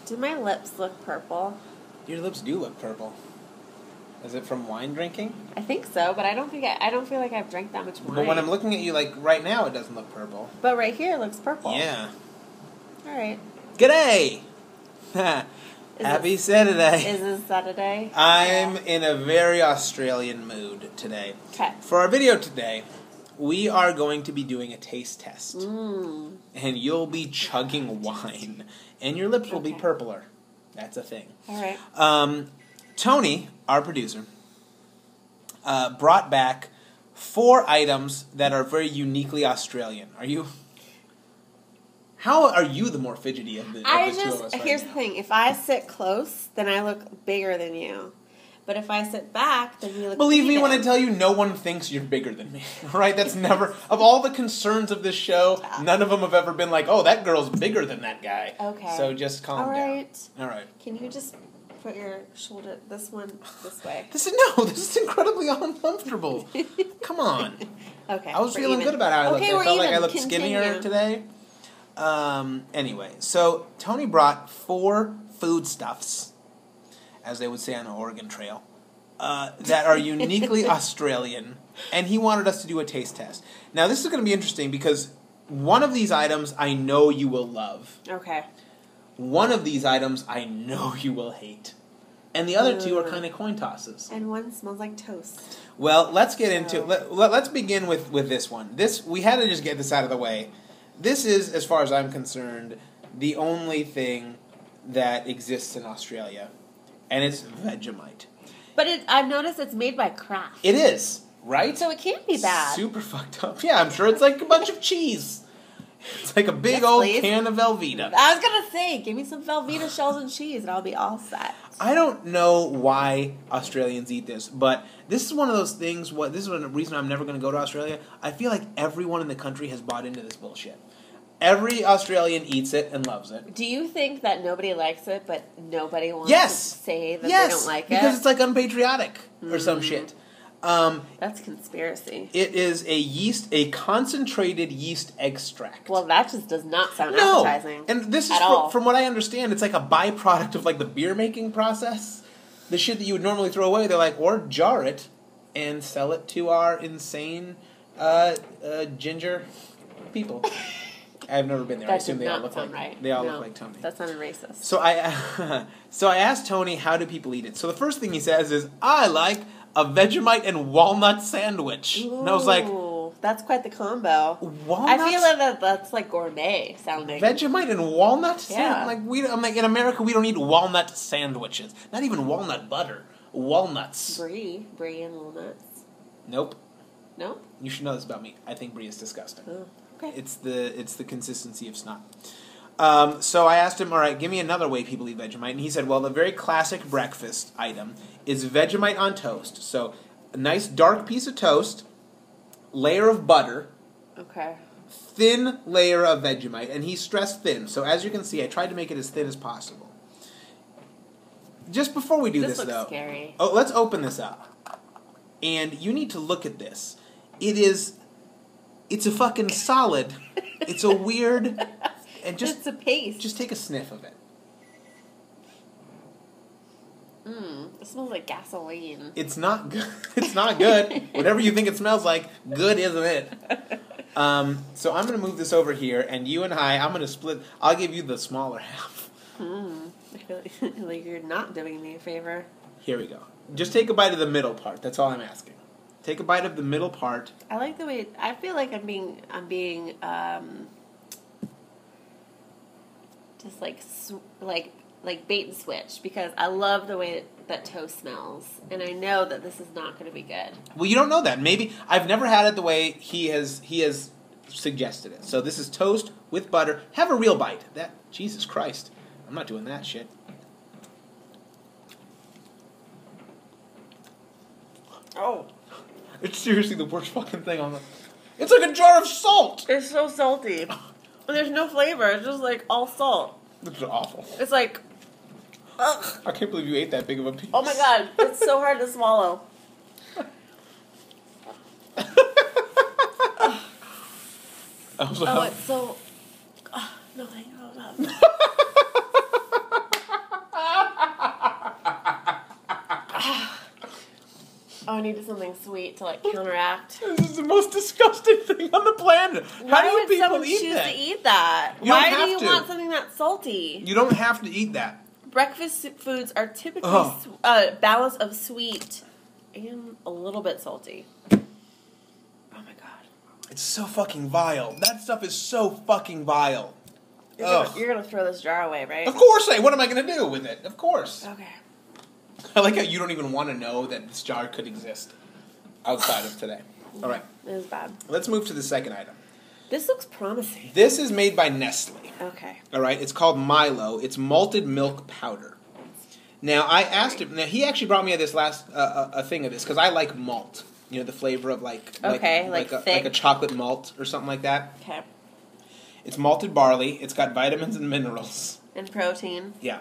Do my lips look purple? Your lips do look purple. Is it from wine drinking? I think so, but I don't feel like I've drank that much wine. But when I'm looking at you, like, right now, it doesn't look purple. But right here it looks purple. Yeah. All right. G'day! Happy Saturday. Is it Saturday? I'm in a very Australian mood today. Okay. For our video today, we are going to be doing a taste test. Mm. And you'll be chugging wine. And your lips will be purpler. That's a thing. All right. Tony, our producer, brought back 4 items that are very uniquely Australian. How are you the more fidgety of the two of us right Here's now? the thing. If I sit close, then I look bigger than you. But if I sit back, then you look Believe me petite. when I tell you, no one thinks you're bigger than me. Right? That's never... Of all the concerns of this show, none of them have ever been like, oh, that girl's bigger than that guy. Okay. So just calm down. All right. Can you just put your shoulder, this one, this way? This is incredibly uncomfortable. Come on. Okay. I was feeling good about how I looked. I felt like I looked skinnier today. Anyway, so Tony brought 4 foodstuffs, as they would say on the Oregon Trail, that are uniquely Australian, and he wanted us to do a taste test. Now, this is going to be interesting because one of these items I know you will love. Okay. One of these items I know you will hate. And the other 2 are kind of coin tosses. And one smells like toast. Well, let's get into... Let's begin with this one. We had to just get this out of the way. This is, as far as I'm concerned, the only thing that exists in Australia. And it's Vegemite. But I've noticed it's made by Kraft. It is, right? So it can't be bad. Super fucked up. Yeah, I'm sure it's like a bunch of cheese. It's like a big old can of Velveeta. I was going to say, give me some Velveeta shells and cheese and I'll be all set. I don't know why Australians eat this, but this is one of those things, this is one reason I'm never going to go to Australia. I feel like everyone in the country has bought into this bullshit. Every Australian eats it and loves it. Do you think that nobody likes it, but nobody wants to say that they don't like it? Because it's like unpatriotic or some shit. That's conspiracy. It is a concentrated yeast extract. Well, that just does not sound appetizing. And this is, from what I understand, it's like a byproduct of like the beer making process. The shit that you would normally throw away, they're like, or jar it and sell it to our insane ginger people. I've never been there. I assume they all look like look like Tony. That sounded racist. So I asked Tony, how do people eat it? So the first thing he says is, I like a Vegemite and walnut sandwich. Ooh, and I was like, that's quite the combo. Walnuts? I feel like that's like gourmet sounding. Vegemite and walnut? Yeah. I'm like, in America, we don't eat walnut sandwiches. Not even walnut butter. Walnuts. Brie and walnuts. Nope. No? You should know this about me. I think brie is disgusting. Oh, okay. It's the consistency of snot. So I asked him, all right, give me another way people eat Vegemite. And he said, well, the very classic breakfast item is Vegemite on toast. So a nice dark piece of toast, layer of butter, thin layer of Vegemite. And he stressed thin. So as you can see, I tried to make it as thin as possible. Just before we do this looks though, scary. Let's open this up. And you need to look at this. It's a fucking solid. It's a weird... And it's a paste. Just take a sniff of it. It smells like gasoline. It's not good. It's not good. Whatever you think it smells like, good isn't it? So I'm going to move this over here, and you and I'm going to split. I'll give you the smaller half. I feel like you're not doing me a favor. Here we go. Just take a bite of the middle part. That's all I'm asking. Take a bite of the middle part. I like the way... I feel like I'm being just like bait and switch, because I love the way that toast smells, and I know that this is not going to be good. Well, you don't know that. Maybe I've never had it the way he has suggested it. So this is toast with butter. Have a real bite. Jesus Christ, I'm not doing that shit. Oh, it's seriously the worst fucking thing on the. It's like a jar of salt. It's so salty. There's no flavor. It's just like all salt. This is awful. It's like, ugh. I can't believe you ate that big of a piece. Oh my god, it's so hard to swallow. It's so... No, thank you. needed something sweet to like counteract. This is the most disgusting thing on the planet. How do you people choose eat that? to eat that? You don't Why do have you to. want something that's salty? You don't have to eat that. Breakfast foods are typically balance of sweet and a little bit salty. Oh my god. It's so fucking vile. That stuff is so fucking vile. You're gonna throw this jar away, right? Of course what am I gonna do with it? Of course. Okay. I like how you don't even want to know that this jar could exist outside of today. All right. It was bad. Let's move to the second item. This looks promising. This is made by Nestle. Okay. All right. It's called Milo. It's malted milk powder. Now, I asked him. Now, he actually brought me this last a thing of this because I like malt. You know, the flavor of like a chocolate malt or something like that. Okay. It's malted barley. It's got vitamins and minerals. And protein. Yeah.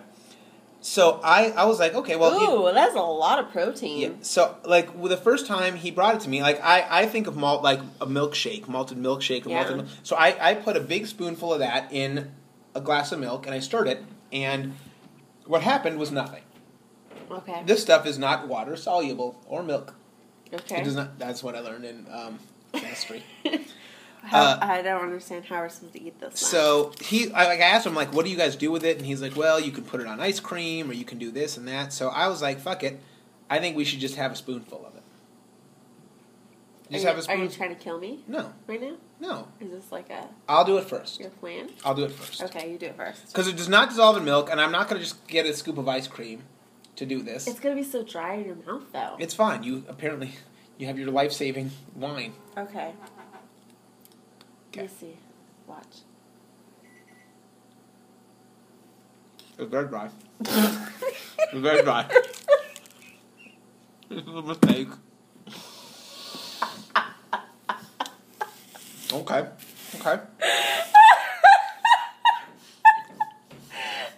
So I was like, okay, well... Ooh, that's a lot of protein. Yeah. So, like, the first time he brought it to me, like, I think of malt like a milkshake, malted milkshake. Malted milk. So I put a big spoonful of that in a glass of milk, and I stirred it, and what happened was nothing. Okay. This stuff is not water-soluble or milk. Okay. It does not. That's what I learned in chemistry. I don't understand how we're supposed to eat this. So I asked him, like, what do you guys do with it? And he's like, well, you can put it on ice cream, or you can do this and that. So I was like, fuck it. I think we should just have a spoonful of it. Are you trying to kill me? No. Right now? No. Is this like I'll do it first. your plan? I'll do it first. Okay, you do it first. Because it does not dissolve in milk, and I'm not going to just get a scoop of ice cream to do this. It's going to be so dry in your mouth, though. It's fine. You have your life-saving wine. Okay. Okay. Let me see. Watch. It's very dry. It's very dry. This is a mistake. Okay.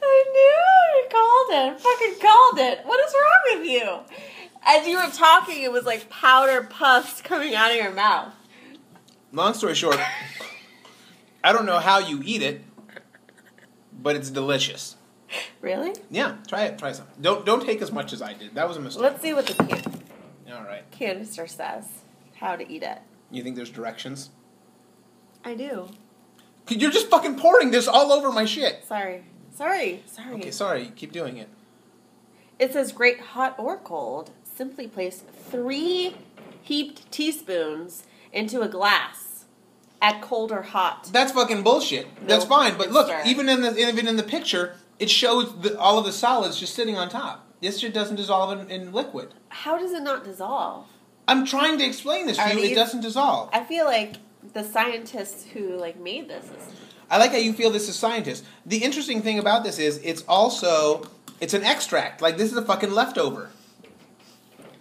I knew I called it. I fucking called it. What is wrong with you? As you were talking, it was like powder puffs coming out of your mouth. Long story short, I don't know how you eat it, but it's delicious. Really? Yeah, try it. Try some. Don't take as much as I did. That was a mistake. Let's see what the All right. canister says. How to eat it. You think there's directions? I do. You're just fucking pouring this all over my shit. Sorry. Okay, sorry. Keep doing it. It says grate hot or cold. Simply place 3 heaped teaspoons into a glass. Add cold or hot. That's fucking bullshit. That's fine, but look, even in the picture, it shows all of the solids just sitting on top. This shit doesn't dissolve in liquid. How does it not dissolve? I'm trying to explain this to you. It doesn't dissolve. I feel like the scientists who made this is... I like how you feel this as scientists. The interesting thing about this is it's an extract. Like, this is a fucking leftover.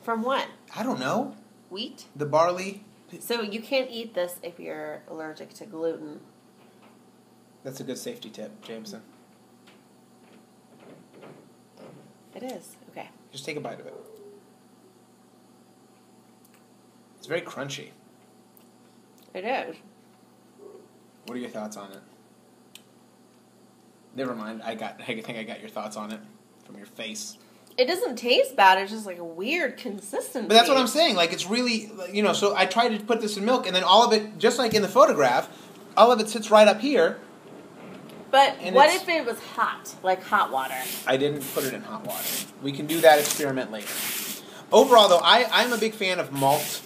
From what? I don't know. Wheat? The barley. So you can't eat this if you're allergic to gluten. That's a good safety tip, Jameson. It is. Okay. Just take a bite of it. It's very crunchy. It is. What are your thoughts on it? Never mind. I think I got your thoughts on it from your face. It doesn't taste bad. It's just like a weird consistency. But that's what I'm saying. Like, it's really, so I tried to put this in milk, and then all of it, just like in the photograph, all of it sits right up here. But what if it was hot, like hot water? I didn't put it in hot water. We can do that experiment later. Overall, though, I'm a big fan of malt.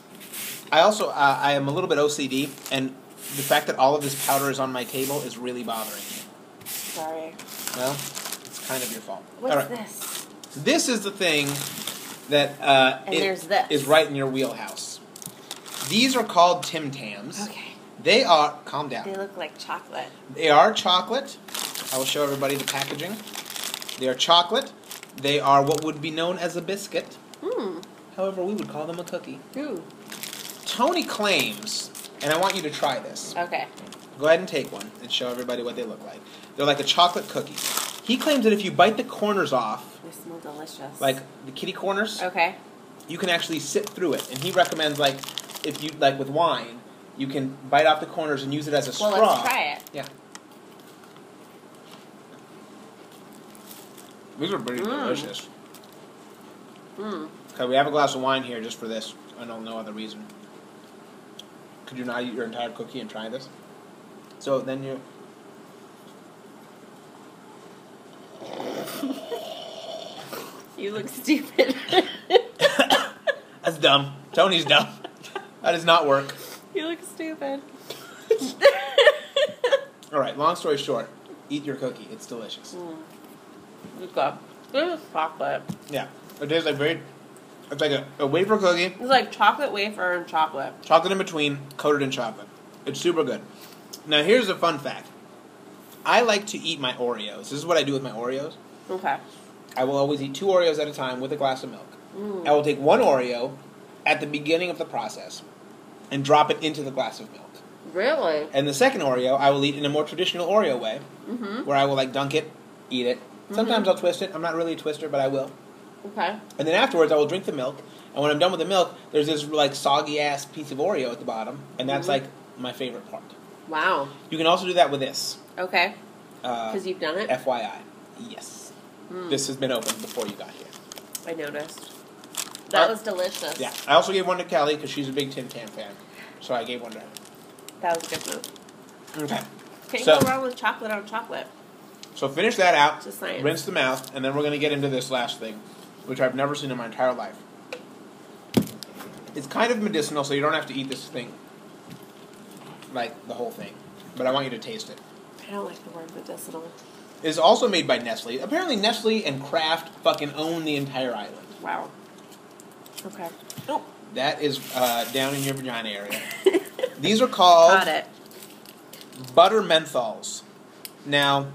I also, I am a little bit OCD, and the fact that all of this powder is on my table is really bothering me. Sorry. Well, it's kind of your fault. What's this? This is the thing that there's this. Is right in your wheelhouse. These are called Tim Tams. Okay. They are... Calm down. They look like chocolate. They are chocolate. I will show everybody the packaging. They are chocolate. They are what would be known as a biscuit. However, we would call them a cookie. Ooh. Tony claims, and I want you to try this. Okay. Go ahead and take one and show everybody what they look like. They're like a chocolate cookie. He claims that if you bite the corners off... They smell delicious. Like the kitty corners... Okay. You can actually sip through it. And he recommends, if you, with wine, you can bite off the corners and use it as a straw. Well, let's try it. Yeah. These are pretty delicious. Okay, we have a glass of wine here just for this. I don't know other reason. Could you not eat your entire cookie and try this? So then you... You look stupid. That's dumb. Tony's dumb. That does not work. You look stupid. All right, long story short, eat your cookie. It's delicious. It's good. This is chocolate. Yeah. It tastes like it's like a wafer cookie. It's like chocolate wafer and chocolate. Chocolate in between, coated in chocolate. It's super good. Now, here's a fun fact. I like to eat my Oreos. This is what I do with my Oreos. Okay. I will always eat 2 Oreos at a time with a glass of milk. I will take 1 Oreo at the beginning of the process and drop it into the glass of milk. Really? And the second Oreo, I will eat in a more traditional Oreo way, where I will like dunk it, eat it. Sometimes I'll twist it. I'm not really a twister, but I will. Okay. And then afterwards, I will drink the milk. And when I'm done with the milk, there's this like soggy ass piece of Oreo at the bottom, and that's like my favorite part. Wow. You can also do that with this. Okay. Because you've done it? FYI. Yes. This has been opened before you got here. I noticed. That was delicious. Yeah. I also gave one to Kelly because she's a big Tin Can fan. So I gave one to her. That was a good move. Okay. Can't go wrong with chocolate on chocolate. So finish that out. Just science. Rinse the mouth, and then we're going to get into this last thing, which I've never seen in my entire life. It's kind of medicinal, so you don't have to eat this thing, like the whole thing. But I want you to taste it. I don't like the word medicinal. It's also made by Nestle. Apparently, Nestle and Kraft fucking own the entire island. Wow. Okay. Oh. That is down in your vagina area. These are called Got it. butter menthols. Now,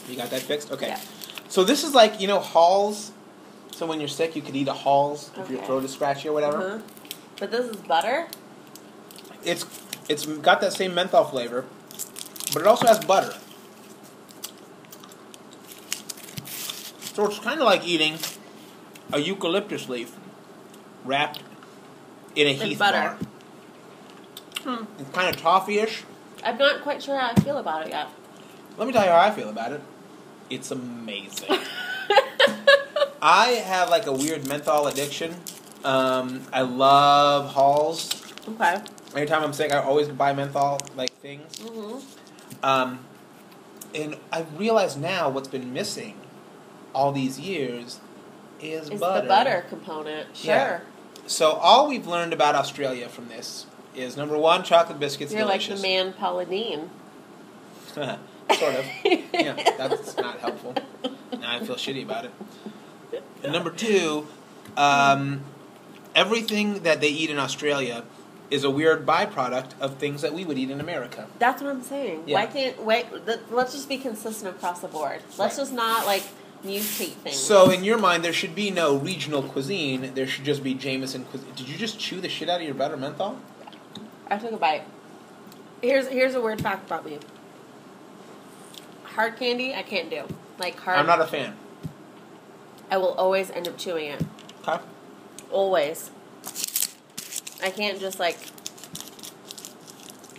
you got that fixed? Okay. Yeah. So this is like, you know, Halls. So when you're sick, you could eat a Halls if your throat is scratchy or whatever. But this is butter? It's got that same menthol flavor, but it also has butter. So it's kind of like eating a eucalyptus leaf wrapped in a Heath bar. It's kind of toffee-ish. I'm not quite sure how I feel about it yet. Let me tell you how I feel about it. It's amazing. I have like a weird menthol addiction. I love Halls. Okay. Anytime I'm sick, I always buy menthol like things. And I realize now what's been missing all these years is butter. The butter component. Sure. Yeah. So all we've learned about Australia from this is, number 1, chocolate biscuits. You're delicious. like the man Pauline. Sort of. Yeah, that's not helpful. Now I feel shitty about it. And number 2, everything that they eat in Australia is a weird byproduct of things that we would eat in America. That's what I'm saying. Yeah. Let's just be consistent across the board. Let's just not like mutate things. So in your mind, there should be no regional cuisine. There should just be Jameson cuisine. Did you just chew the shit out of your butter menthol? I took a bite. Here's a weird fact about me. Hard candy, I can't do. Like hard. I'm not a fan. I will always end up chewing it. Okay. Always. I can't just like.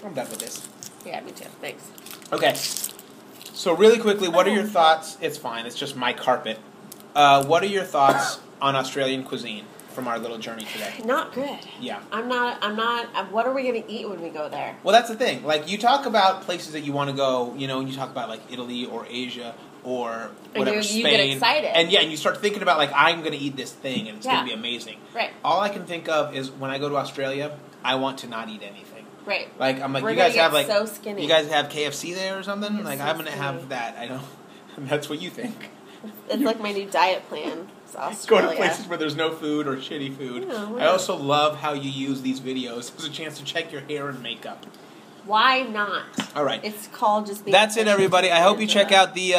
I'm done with this. Yeah, me too. Thanks. Okay. So really quickly, what are your thoughts? It's fine. It's just my carpet. What are your thoughts on Australian cuisine from our little journey today? Not good. Yeah. I'm not. What are we going to eat when we go there? Well, that's the thing. Like, you talk about places that you want to go, you know, and you talk about, like, Italy or Asia or whatever, you Spain. get excited. And, yeah, and you start thinking about, like, I'm going to eat this thing, and it's going to be amazing. Right. All I can think of is when I go to Australia, I want to not eat anything. Right. Like, I'm like, We're you guys have, like, so skinny. you guys have KFC there or something? It's like, so I'm going to skinny. have that. I don't, and that's what you think. It's like my new diet plan. It's Go Australia. to places where there's no food or shitty food. Yeah, I also love how you use these videos as a chance to check your hair and makeup. Why not? All right. It's called just being. That's it, everybody. I hope you check out the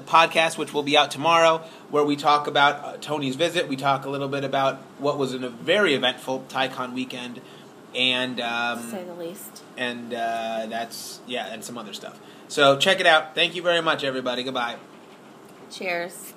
podcast, which will be out tomorrow, where we talk about Tony's visit. We talk a little bit about what was a very eventful Taicon weekend, and To say the least. And and some other stuff. So check it out. Thank you very much, everybody. Goodbye. Cheers.